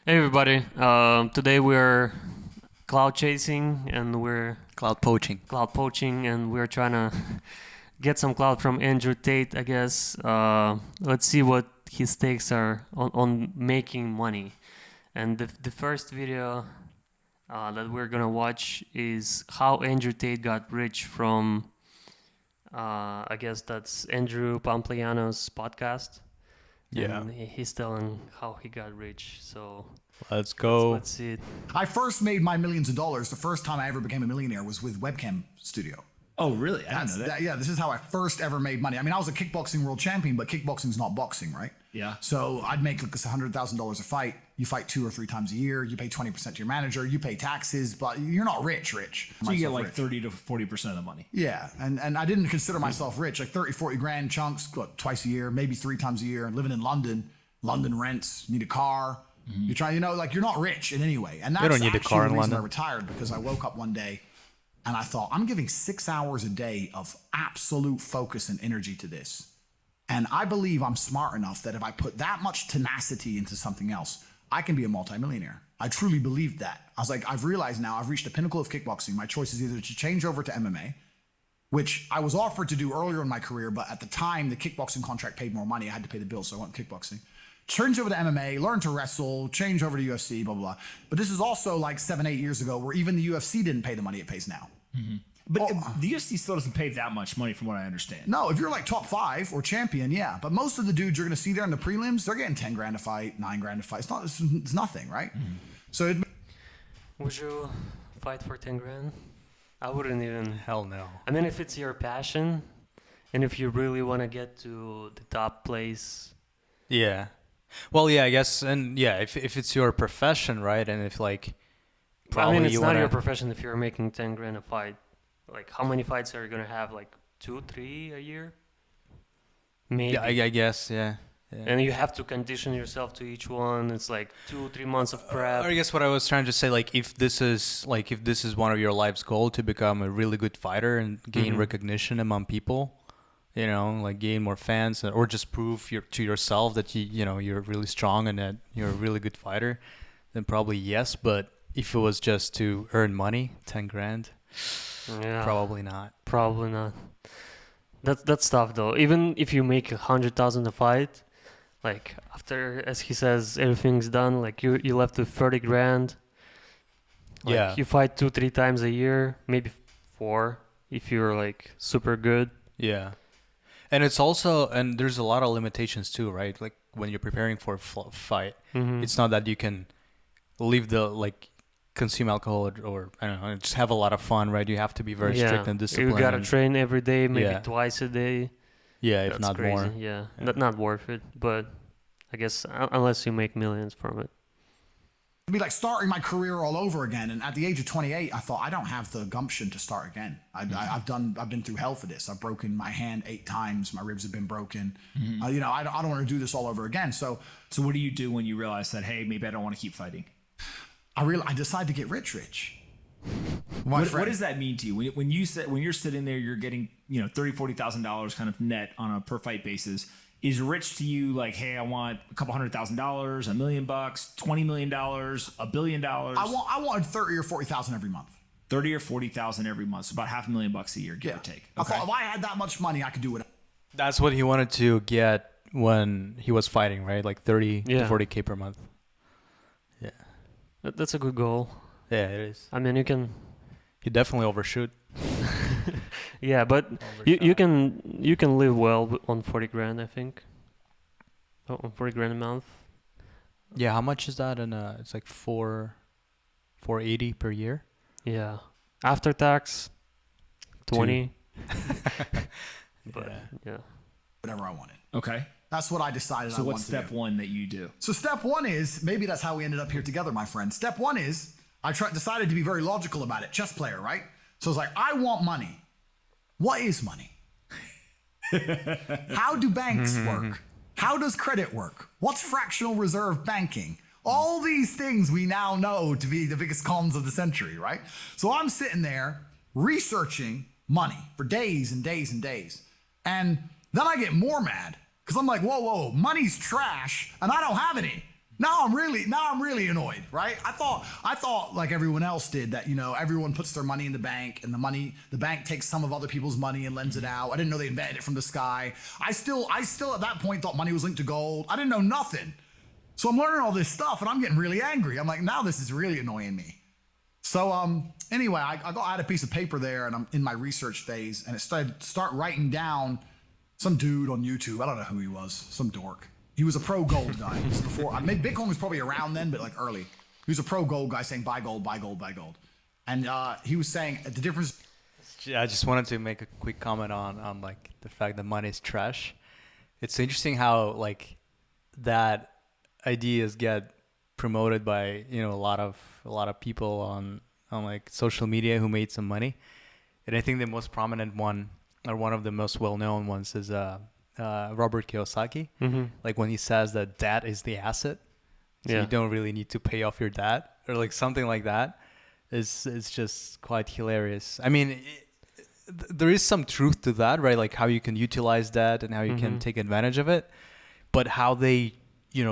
Hey everybody, today we're cloud chasing and we're Cloud poaching. cloud poaching and we're trying to get some cloud from Andrew Tate, I guess. Let's see what his takes are on making money. And the first video that we're gonna watch is how Andrew Tate got rich from, I guess that's Andrew Pompliano's podcast. Yeah. And he's telling how he got rich. So Let's go. let's see it. I first made my millions of dollars. The first time I ever became a millionaire was with Webcam Studio. Oh, really? I didn't know that. Yeah, this is how I first ever made money. I mean, I was a kickboxing world champion, but kickboxing's not boxing, right? Yeah. So I'd make like $100,000 a fight. You fight 2 or 3 times a year. You pay 20% to your manager. You pay taxes, but you're not rich. So you get like Rich. 30 to 40% of the money. Yeah, and I didn't consider myself rich. Like 30, 40 grand chunks, what, twice a year, maybe 3 times a year. Living in London, London rents, need a car. You're trying, like you're not rich in any way. And that's don't need a actually car the in reason I London. retired, because I woke up one day and I thought, I'm giving 6 hours a day of absolute focus and energy to this. And I believe I'm smart enough that if I put that much tenacity into something else, I can be a multimillionaire. I truly believed that. I was like, I've realized now I've reached the pinnacle of kickboxing. My choice is either to change over to MMA, which I was offered to do earlier in my career, but at the time the kickboxing contract paid more money. I had to pay the bills, so I went kickboxing. Change over to MMA, learn to wrestle, change over to UFC, blah, blah, blah. But this is also like 7, 8 years ago where even the UFC didn't pay the money it pays now. But the UFC still doesn't pay that much money from what I understand. No, if you're like top 5 or champion, yeah. But most of the dudes you're going to see there in the prelims, they're getting 10 grand a fight, 9 grand a fight. It's nothing, right? So Would you fight for 10 grand? I wouldn't even. Hell no. I mean, if it's your passion and if you really want to get to the top place. Yeah. Well, yeah, I guess, and yeah, if it's your profession, right, and if like, probably I mean, it's you not wanna, your profession if you're making 10 grand a fight. Like, how many fights are you going to have? Like 2, 3 a year? Maybe. Yeah, I guess, yeah. And you have to condition yourself to each one. It's like 2, 3 months of prep. I guess what I was trying to say, like, if this is one of your life's goal to become a really good fighter and gain recognition among people, like gain more fans, or just prove to yourself that you're really strong and that you're a really good fighter, then probably yes. But if it was just to earn money, 10 grand, Yeah. probably not. Probably not. That's tough though. Even if you make 100,000 a fight, like after, as he says, everything's done, like you left with 30 grand. Like Yeah. You fight 2, 3 times a year, maybe 4 if you're like super good. Yeah. And it's also, and there's a lot of limitations too, right? Like when you're preparing for a fight, it's not that you can leave consume alcohol or I don't know, just have a lot of fun, right? You have to be very strict and disciplined. You gotta train every day, maybe Yeah. twice a day. Yeah, if That's not crazy. more. Yeah, not worth it. But I guess unless you make millions from it. it'd be like starting my career all over again. And at the age of 28, I thought I don't have the gumption to start again. I've been through hell for this. I've broken my hand 8 times. My ribs have been broken. I don't want to do this all over again. So So what do you do when you realize that, hey, maybe I don't want to keep fighting? I decided to get rich. What does that mean to you? When you're sitting there, you're getting, $30,000, $40,000 kind of net on a per fight basis. Is rich to you like, hey, I want a couple $100,000, $1 million, $20 million, $1 billion? I wanted 30 or 40,000 every month. 30 or 40,000 every month, so about $500,000 a year, give or take. I thought if I had that much money, I could do it. That's what he wanted to get when he was fighting, right? Like 30 to Yeah. 40K per month. Yeah. That's a good goal. Yeah, it is. I mean, you can. He definitely overshoot. Yeah, but you can live well on 40 grand, I think. On 40 grand a month. Yeah, how much is that? And it's like 480 per year. Yeah, after tax, 20. But yeah. Whatever I wanted. Okay. That's what I decided I So wanted what's to step do. 1 that you do? So step 1 is, maybe that's how we ended up here together, my friend. Step 1 is, I decided to be very logical about it. Chess player, right? So it's like, I want money. What is money? How do banks work? How does credit work? What's fractional reserve banking? All these things we now know to be the biggest cons of the century, right? So I'm sitting there researching money for days and days and days. And then I get more mad because I'm like, whoa, money's trash and I don't have any. Now I'm really annoyed, right? I thought like everyone else did that, everyone puts their money in the bank and the bank takes some of other people's money and lends it out. I didn't know they invented it from the sky. I still at that point thought money was linked to gold. I didn't know nothing. So I'm learning all this stuff and I'm getting really angry. I'm like, now this is really annoying me. So anyway, I had a piece of paper there and I'm in my research phase and it start writing down some dude on YouTube. I don't know who he was, some dork. He was a pro gold guy. This is before, maybe Bitcoin was probably around then, but like early. He was a pro gold guy saying buy gold, buy gold, buy gold. And he was saying the difference. Yeah, I just wanted to make a quick comment on like the fact that money is trash. It's interesting how like that ideas get promoted by a lot of people on like social media who made some money. And I think the most prominent one, or one of the most well-known ones, is Robert Kiyosaki. Like when he says that debt is the asset, so you don't really need to pay off your debt, or like something like that. It's just quite hilarious. I mean, there is some truth to that, right? Like how you can utilize that and how you can take advantage of it, but how they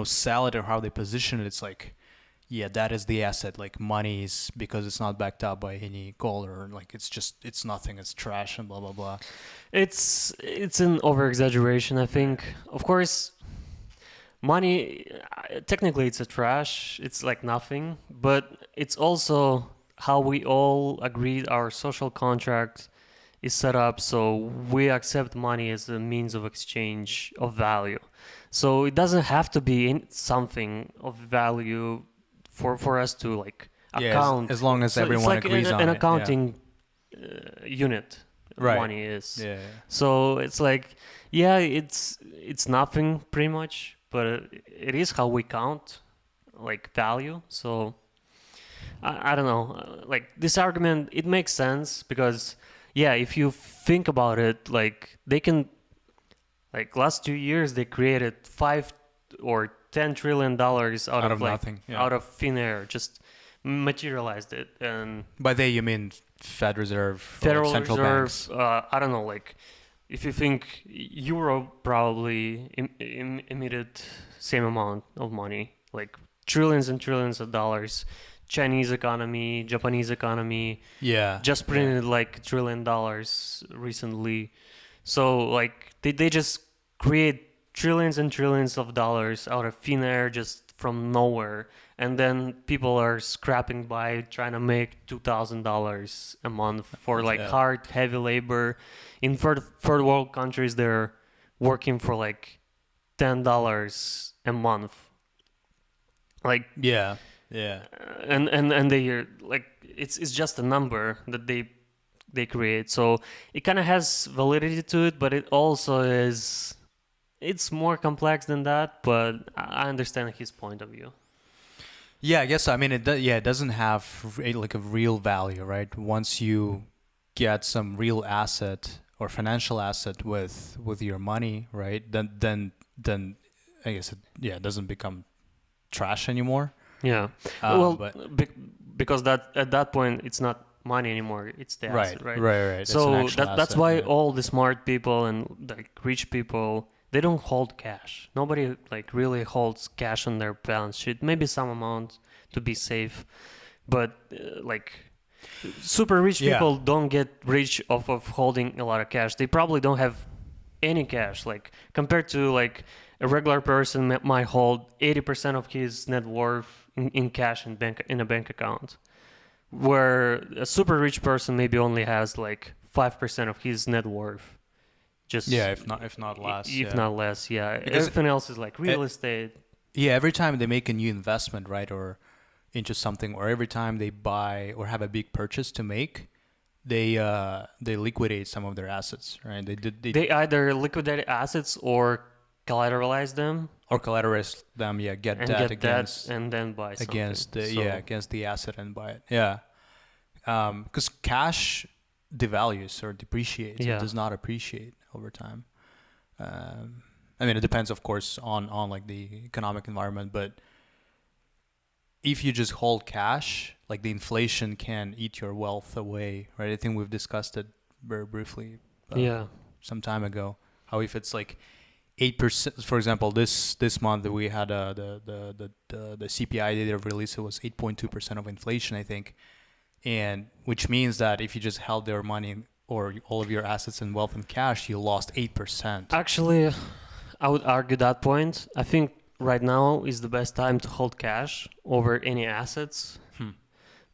sell it or how they position it, it's like, yeah, that is the asset. Like money is, because it's not backed up by any gold, or like it's nothing, it's trash and blah blah blah. It's an over exaggeration, I think. Of course, money technically it's a trash. It's like nothing, but it's also how we all agreed our social contract is set up. So we accept money as a means of exchange of value. So it doesn't have to be something of value for us to like account. As long as everyone agrees on it. An accounting unit. Right. Money is. Yeah. So it's like, it's nothing pretty much, but it is how we count like value. So I don't know, like this argument, it makes sense because if you think about it, like they can, like last 2 years they created $5 or $10 trillion out of like, nothing, out of thin air, just materialized it. And by they you mean Federal Central Reserve, banks. I don't know, like if you think Euro probably emitted same amount of money, like trillions and trillions of dollars. Chinese economy, Japanese economy, just printed like $1 trillion recently. So like they just create trillions and trillions of dollars out of thin air just from nowhere. And then people are scrapping by trying to make $2,000 a month for like hard, heavy labor. In third world countries, they're working for like $10 a month. Like and they like it's just a number that they create. So it kind of has validity to it, but it also is. It's more complex than that, but I understand his point of view. Yeah, I guess. I mean, it doesn't have like a real value, right? Once you get some real asset or financial asset with your money, right? Then I guess it doesn't become trash anymore. Yeah. Because that at that point it's not money anymore; it's the asset, right? Right. So that's why all the smart people and like rich people, they don't hold cash. Nobody like really holds cash on their balance sheet. Maybe some amount to be safe, but like super rich people don't get rich off of holding a lot of cash. They probably don't have any cash. Like compared to like a regular person might hold 80% of his net worth in cash in a bank account, where a super rich person maybe only has like 5% of his net worth. Just if not less. Not less, because everything else is like real estate. Yeah, every time they make a new investment, right, or into something, or every time they buy or have a big purchase to make, they liquidate some of their assets, right? They either liquidate assets or collateralize them. Get debt against that and then buy something. Against the asset and buy it. Yeah. Because cash devalues or depreciates. It does not appreciate over time. I mean, it depends, of course, on like the economic environment, but if you just hold cash, like the inflation can eat your wealth away, right? I think we've discussed it very briefly some time ago, how if it's like 8%. For example, this month we had the CPI data release. It was 8.2% of inflation, I think, and which means that if you just held their money or all of your assets and wealth in cash, you lost 8%. Actually, I would argue that point. I think right now is the best time to hold cash over any assets.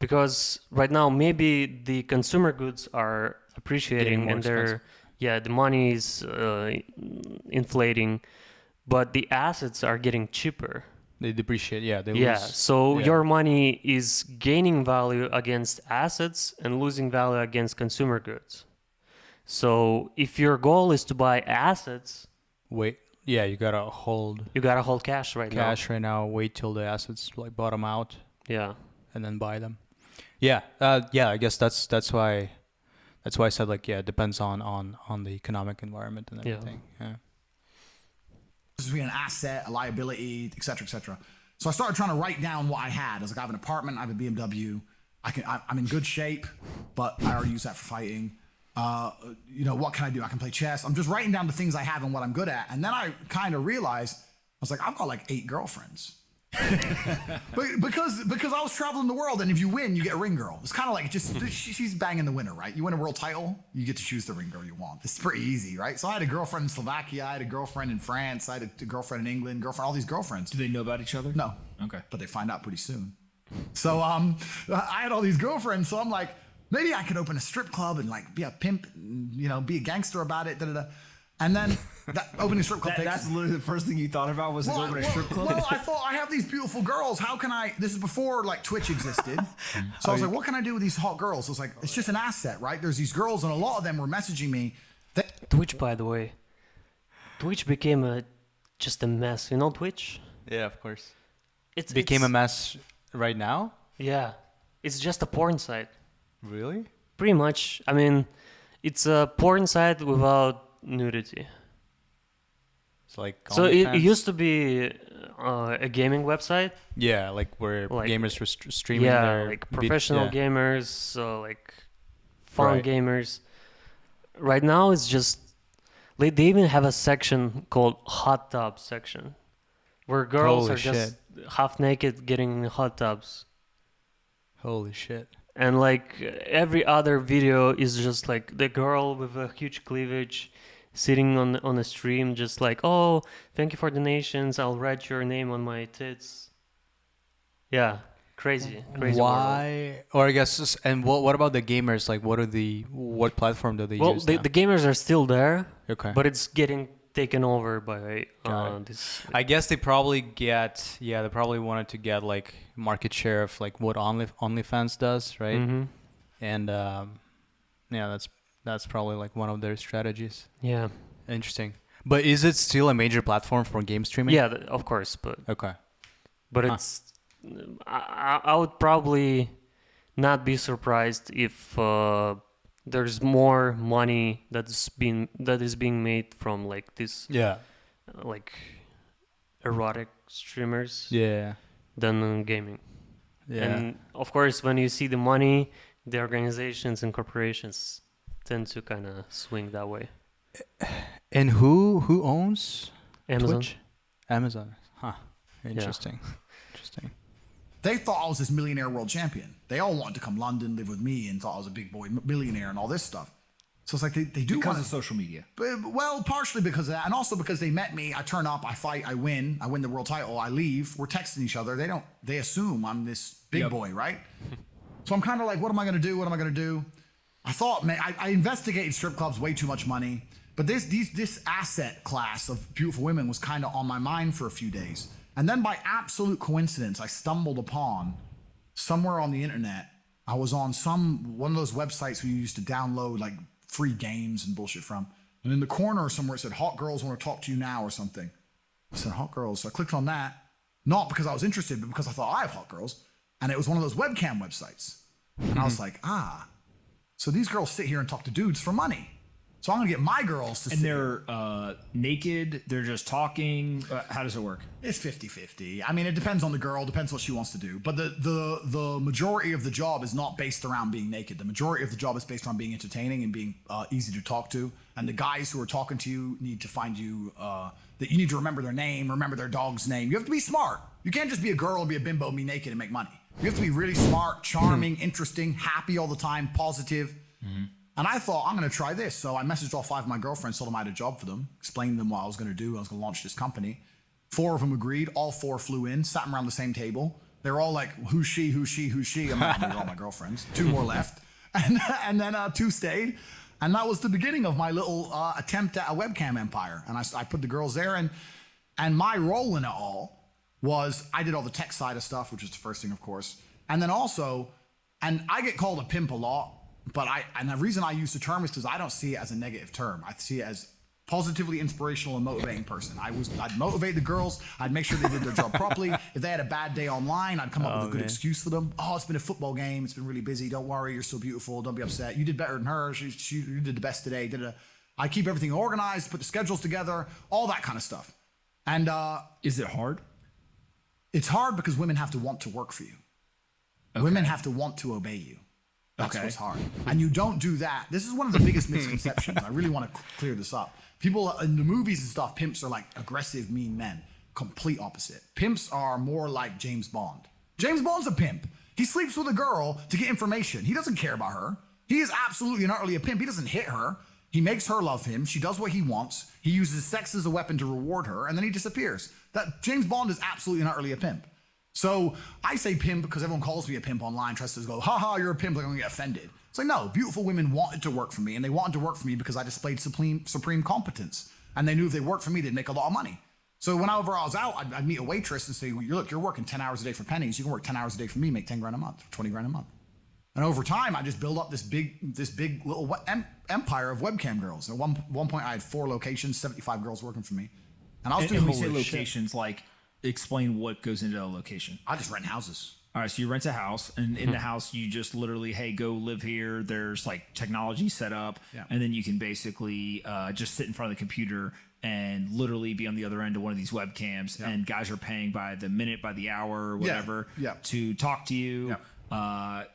Because right now maybe the consumer goods are appreciating and the money is inflating, but the assets are getting cheaper. They depreciate, Your money is gaining value against assets and losing value against consumer goods. So if your goal is to buy assets, you gotta hold cash right now. Wait till the assets like bottom out. Yeah. And then buy them. I guess that's why I said it depends on the economic environment and everything. Yeah. This is an asset, a liability, et cetera, et cetera. So I started trying to write down what I had. I was like, I have an apartment, I have a BMW, I'm in good shape, but I already use that for fighting. What can I do? I can play chess. I'm just writing down the things I have and what I'm good at. And then I kind of realized, I was like, I've got like 8 girlfriends. because I was traveling the world, and if you win, you get a ring girl. It's kind of like she's banging the winner, right? You win a world title, you get to choose the ring girl you want. It's pretty easy, right? So I had a girlfriend in Slovakia, I had a girlfriend in France, I had a girlfriend in England, all these girlfriends. Do they know about each other? No. Okay. But they find out pretty soon. So I had all these girlfriends, so I'm like, maybe I could open a strip club and like be a pimp, be a gangster about it. And then opening a strip club that's literally the first thing you thought about was opening a strip club? Well, I thought I have these beautiful girls. How can I? This is before like Twitch existed. So I was like, what can I do with these hot girls? I was like, it's just an asset, right? There's these girls, and a lot of them were messaging me. Twitch, by the way. Twitch became just a mess. You know Twitch? Yeah, of course. It became a mess right now? Yeah. It's just a porn site. Really? Pretty much. I mean, it's a porn site without nudity. It's like it used to be a gaming website. Yeah, like where gamers were streaming their professional gamers, so like fun gamers. Right now it's just they even have a section called hot tub section, where girls just half naked getting in hot tubs. Holy shit. And like every other video is just like the girl with a huge cleavage sitting on a stream, just like, oh, thank you for donations, I'll write your name on my tits. Yeah, crazy. Why? Or I guess, and what about the gamers? Like, what platform do they use? Well, the gamers are still there. Okay. But it's getting taken over by this. I guess they probably wanted to get like market share of like what OnlyFans does, right? Mm-hmm. And that's probably like one of their strategies. Yeah. Interesting. But is it still a major platform for game streaming? Yeah, of course. But okay. But it's I would probably not be surprised if there's more money that is being made from like this like erotic streamers than gaming. Yeah. And of course, when you see the money, the organizations and corporations tend to kind of swing that way. And who owns Amazon? Twitch? Amazon. Huh. Interesting. Yeah. Interesting. They thought I was this millionaire world champion. They all wanted to come London, live with me, and thought I was a big boy millionaire and all this stuff. So it's like they do because of social media. Well, partially because of that, and also because they met me. I turn up, I fight, I win the world title, I leave. We're texting each other. They assume I'm this big boy, right? So I'm kind of like, what am I gonna do? What am I gonna do? I thought, man, I investigated strip clubs, way too much money. But this asset class of beautiful women was kind of on my mind for a few days. And then by absolute coincidence, I stumbled upon somewhere on the internet. I was on one of those websites where you used to download like free games and bullshit from. And in the corner somewhere it said, hot girls want to talk to you now or something. I said, hot girls. So I clicked on that, not because I was interested, but because I thought I have hot girls. And it was one of those webcam websites. And I was like, so these girls sit here and talk to dudes for money. So I'm gonna get my girls to. And they're naked. They're just talking. How does it work? It's 50-50. I mean, it depends on the girl, depends what she wants to do. But the majority of the job is not based around being naked. The majority of the job is based around being entertaining and being easy to talk to. And the guys who are talking to you need to find you, that you need to remember their name, remember their dog's name. You have to be smart. You can't just be a girl and be a bimbo and be naked and make money. You have to be really smart, charming, interesting, happy all the time, positive. Mm-hmm. And I thought, I'm going to try this. So I messaged all 5 of my girlfriends, told them I had a job for them, explained to them what I was going to do. I was going to launch this company. 4 of them agreed. All 4 flew in, sat them around the same table. They were all like, who's she, who's she, who's she? I'm like, they're all my girlfriends. 2 more left. And then 2 stayed. And that was the beginning of my little attempt at a webcam empire. And I put the girls there. And my role in it all was I did all the tech side of stuff, which is the first thing, of course. And then also, and I get called a pimp a lot. But and the reason I use the term is because I don't see it as a negative term. I see it as positively inspirational and motivating person. I'd motivate the girls. I'd make sure they did their job properly. If they had a bad day online, I'd come up with a good excuse for them. Oh, it's been a football game. It's been really busy. Don't worry. You're so beautiful. Don't be upset. You did better than her. You did the best today. I keep everything organized, put the schedules together, all that kind of stuff. And is it hard? It's hard because women have to want to work for you. Okay. Women have to want to obey you. That's what's hard. And you don't do that. This is one of the biggest misconceptions. I really want to clear this up. People in the movies and stuff, pimps are like aggressive, mean men. Complete opposite. Pimps are more like James Bond. James Bond's a pimp. He sleeps with a girl to get information. He doesn't care about her. He is absolutely and utterly a pimp. He doesn't hit her. He makes her love him. She does what he wants. He uses sex as a weapon to reward her, and then he disappears. That James Bond is absolutely and utterly a pimp. So I say pimp because everyone calls me a pimp online, tries to go, haha, you're a pimp, like I'm gonna get offended. It's like, no, beautiful women wanted to work for me, and they wanted to work for me because I displayed supreme competence. And they knew if they worked for me, they'd make a lot of money. So whenever I was out, I'd meet a waitress and say, well, you're working 10 hours a day for pennies. You can work 10 hours a day for me, make 10 grand a month, 20 grand a month. And over time, I just built up this big little empire of webcam girls. At one point, I had 4 locations, 75 girls working for me. And I was doing when you say locations, like, explain what goes into a location. I just rent houses. All right, so you rent a house, and in the house, you just literally, hey, go live here. There's like technology set up, and then you can basically just sit in front of the computer and literally be on the other end of one of these webcams, and guys are paying by the minute, by the hour, or whatever, to talk to you.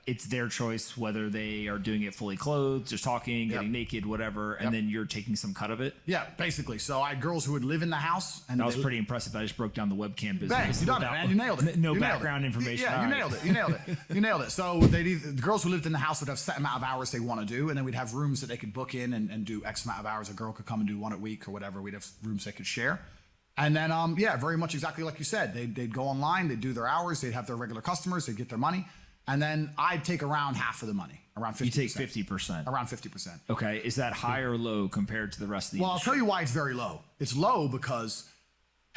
It's their choice whether they are doing it fully clothed, just talking, getting naked, whatever, and then you're taking some cut of it. Yeah, basically. So I had girls who would live in the house, and that was pretty impressive. I just broke down the webcam business. Bang, you done it, man. You nailed it. No background information. Yeah, you nailed it. You nailed it. You nailed it. So the girls who lived in the house would have set amount of hours they want to do, and then we'd have rooms that they could book in and do X amount of hours. A girl could come and do 1 a week or whatever. We'd have rooms they could share. And then, very much exactly like you said. They'd go online, they'd do their hours, they'd have their regular customers, they'd get their money. And then I'd take around half of the money, around 50%. You take 50%. Around 50%. Okay. Is that high or low compared to the rest of the industry? I'll tell you why it's very low. It's low because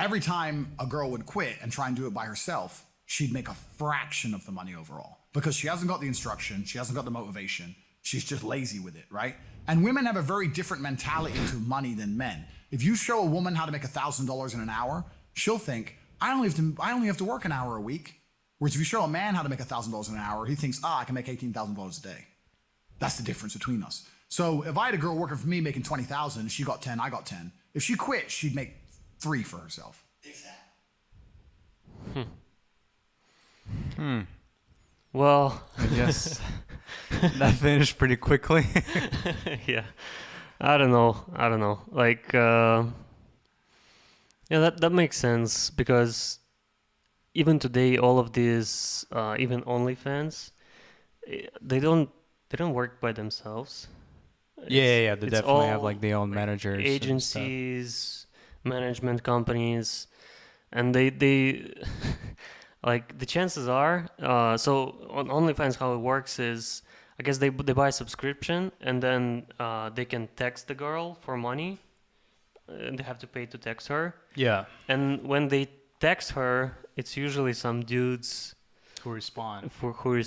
every time a girl would quit and try and do it by herself, she'd make a fraction of the money overall because she hasn't got the instruction, she hasn't got the motivation, she's just lazy with it, right? And women have a very different mentality to money than men. If you show a woman how to make $1,000 in an hour, she'll think, I only have to work an hour a week. Whereas if you show a man how to make $1,000 in an hour, he thinks, I can make $18,000 a day. That's the difference between us. So if I had a girl working for me making $20,000, she got 10, I got 10. If she quit, she'd make 3 for herself. Exactly. Well, I guess that finished pretty quickly. Yeah. I don't know. Like, that makes sense because even today, all of these, even OnlyFans, they don't work by themselves. They definitely have like their own managers, agencies, management companies, and they like the chances are. So on OnlyFans, how it works is, I guess they buy a subscription and then they can text the girl for money, and they have to pay to text her. Yeah. And when they text her, it's usually some dudes who respond. Who actually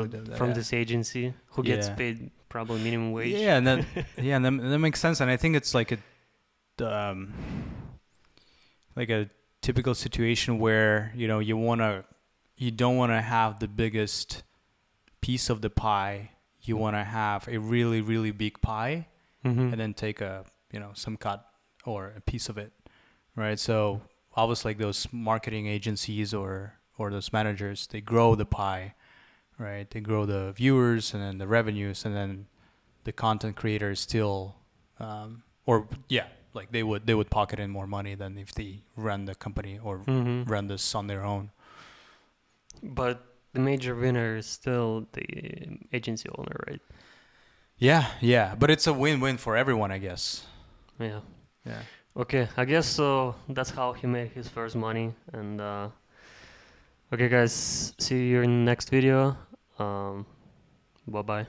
do that. From this agency who gets paid probably minimum wage. Yeah, and that that makes sense. And I think it's like a typical situation where you don't want to have the biggest piece of the pie. You want to have a really, really big pie, and then take some cut or a piece of it, right? So obviously, like those marketing agencies or those managers, they grow the pie, right? They grow the viewers and then the revenues, and then the content creators still, like they would pocket in more money than if they run the company or run this on their own. But the major winner is still the agency owner, right? Yeah, but it's a win-win for everyone, I guess. Yeah. Yeah. Okay, I guess so. That's how he made his first money. And okay, guys, see you in the next video. Bye bye.